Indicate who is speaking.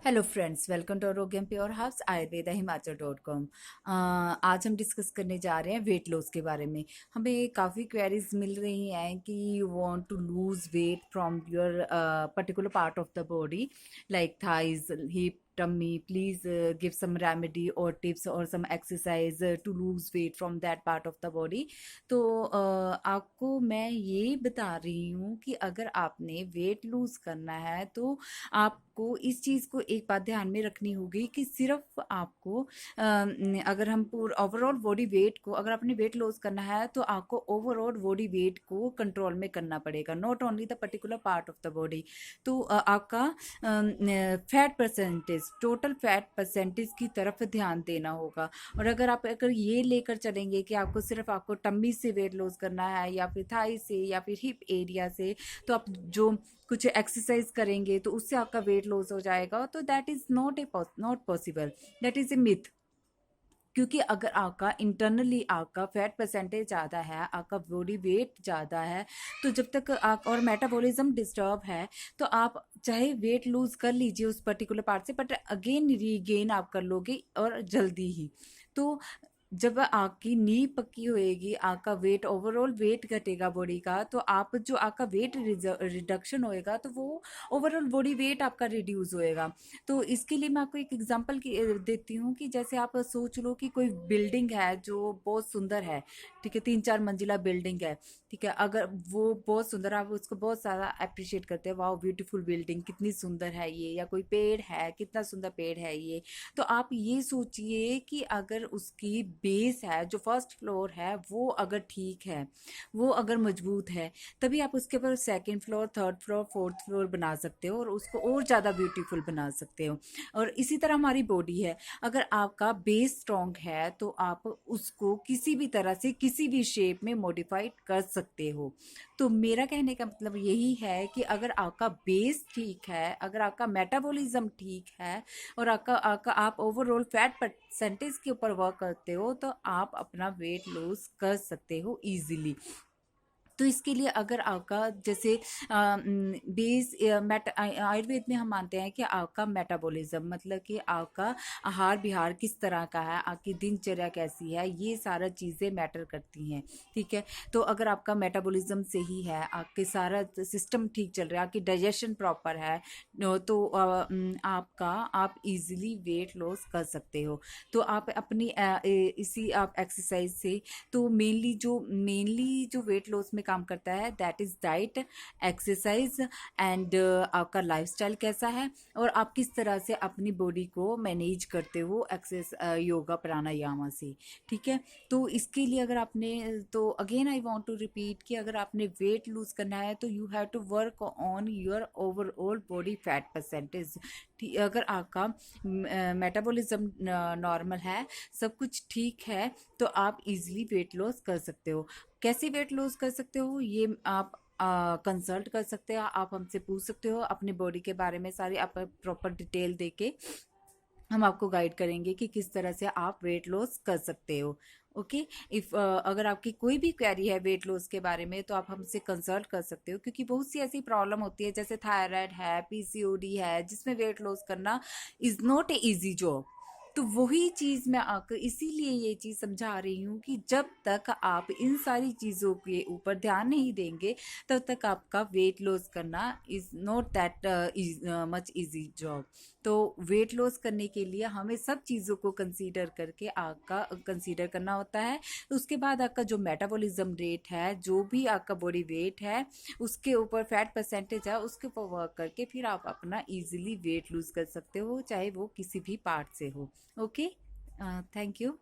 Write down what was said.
Speaker 1: Hello friends, welcome to Arogyam pure house Ayurveda हिमाचल.com। आज हम डिस्कस करने जा रहे हैं वेट लॉस के बारे में। हमें काफ़ी क्वेरीज मिल रही हैं कि you want to lose weight from your particular part of the body like thighs, hip, tummy. Please give some remedy or tips or some exercise to lose weight from that part of the body. तो आपको मैं ये बता रही हूँ कि अगर आपने वेट लूज करना है तो आपको इस चीज़ को एक बात ध्यान में रखनी होगी कि सिर्फ आपको अगर हम पूरा ओवरऑल बॉडी वेट को, अगर आपने वेट लॉस करना है तो आपको ओवरऑल बॉडी वेट को कंट्रोल में करना पड़ेगा, not only the particular part of the body. तो आपका fat percentage, total fat percentage की तरफ ध्यान देना होगा। और अगर ये लेकर चलेंगे कि आपको टम्मी से वेट लॉस करना है या फिर थाई से या फिर हिप एरिया से, तो आप जो कुछ एक्सरसाइज करेंगे तो उससे आपका वेट लॉस हो जाएगा, तो that is not possible, that is a myth. क्योंकि अगर आपका इंटरनली आपका फैट परसेंटेज ज़्यादा है, आपका बॉडी वेट ज़्यादा है, तो जब तक आप और मेटाबॉलिज्म डिस्टर्ब है तो आप चाहे वेट लूज कर लीजिए उस पर्टिकुलर पार्ट से, बट अगेन रीगेन आप कर लोगे और जल्दी ही। तो जब आपकी नी पक्की होएगी, आपका वेट, ओवरऑल वेट घटेगा बॉडी का, तो आप जो आपका वेट रिडक्शन होएगा तो वो ओवरऑल बॉडी वेट आपका रिड्यूस होएगा। तो इसके लिए मैं आपको एक एग्जांपल देती हूँ कि जैसे आप सोच लो कि कोई बिल्डिंग है जो बहुत सुंदर है, ठीक है, 3-4 मंजिला बिल्डिंग है, ठीक है, अगर वो बहुत सुंदर, आप उसको बहुत सारा अप्रिशिएट करते हैं, वाह ब्यूटीफुल बिल्डिंग, कितनी सुंदर है ये, या कोई पेड़ है, कितना सुंदर पेड़ है ये। तो आप ये सोचिए कि अगर उसकी बेस है, जो फर्स्ट फ्लोर है, वो अगर ठीक है, वो अगर मजबूत है, तभी आप उसके ऊपर second floor, third floor, fourth floor बना सकते हो और उसको और ज़्यादा ब्यूटीफुल बना सकते हो। और इसी तरह हमारी बॉडी है, अगर आपका बेस स्ट्रॉन्ग है तो आप उसको किसी भी तरह से किसी भी शेप में मॉडिफाइड कर सकते हो। तो मेरा कहने का मतलब यही है कि अगर आपका बेस ठीक है, अगर आपका मेटाबॉलिज्म ठीक है और आप ओवरऑल फैट परसेंटेज के ऊपर वर्क करते हो, तो आप अपना वेट लॉस कर सकते हो इजीली। तो इसके लिए अगर आपका जैसे बेस आयुर्वेद में हम मानते हैं कि आपका मेटाबॉलिज्म, मतलब कि आपका आहार विहार किस तरह का है, आपकी दिनचर्या कैसी है, ये सारा चीज़ें मैटर करती हैं, ठीक है। तो अगर आपका मेटाबॉलिज्म सही है, आपके सारा सिस्टम ठीक चल रहा है, आपकी डाइजेशन प्रॉपर है, तो आप इजीली वेट लॉस कर सकते हो। तो आप अपनी इसी आप एक्सरसाइज से, तो मेनली जो वेट लॉस में काम करता है that is diet, exercise and आपका लाइफस्टाइल कैसा है और आप किस तरह से अपनी बॉडी को मैनेज करते हो एक्सरसाइज, योगा, प्राणायामा से, ठीक है। तो इसके लिए अगर आपने, तो again I want to repeat कि अगर आपने वेट लूज करना है तो you have to work on your overall body fat percentage. अगर आपका मेटाबॉलिज्म नॉर्मल है, सब कुछ ठीक है, तो आप इजीली वेट लॉस कर सकते हो। कैसे वेट लॉस कर सकते हो, ये आप कंसल्ट कर सकते हो, आप हमसे पूछ सकते हो अपनी बॉडी के बारे में, सारी आप प्रॉपर डिटेल देके हम आपको गाइड करेंगे कि किस तरह से आप वेट लॉस कर सकते हो। ओके, इफ़ अगर आपकी कोई भी क्वेरी है वेट लॉस के बारे में तो आप हमसे कंसल्ट कर सकते हो, क्योंकि बहुत सी ऐसी प्रॉब्लम होती है जैसे थायराइड है, पीसीओडी है, जिसमें वेट लॉस करना is not a easy job. तो वही चीज़ मैं आपको इसीलिए ये चीज़ समझा रही हूँ कि जब तक आप इन सारी चीज़ों के ऊपर ध्यान नहीं देंगे, तब तक आपका वेट लॉस करना is not that much easy job. तो वेट लॉस करने के लिए हमें सब चीज़ों को कंसीडर करके आपका कंसीडर करना होता है। उसके बाद आपका जो मेटाबॉलिज्म रेट है, जो भी आपका बॉडी वेट है, उसके ऊपर फैट परसेंटेज है, उसके ऊपर वर्क करके फिर आप अपना इजीली वेट लूज कर सकते हो, चाहे वो किसी भी पार्ट से हो। Okay, thank you.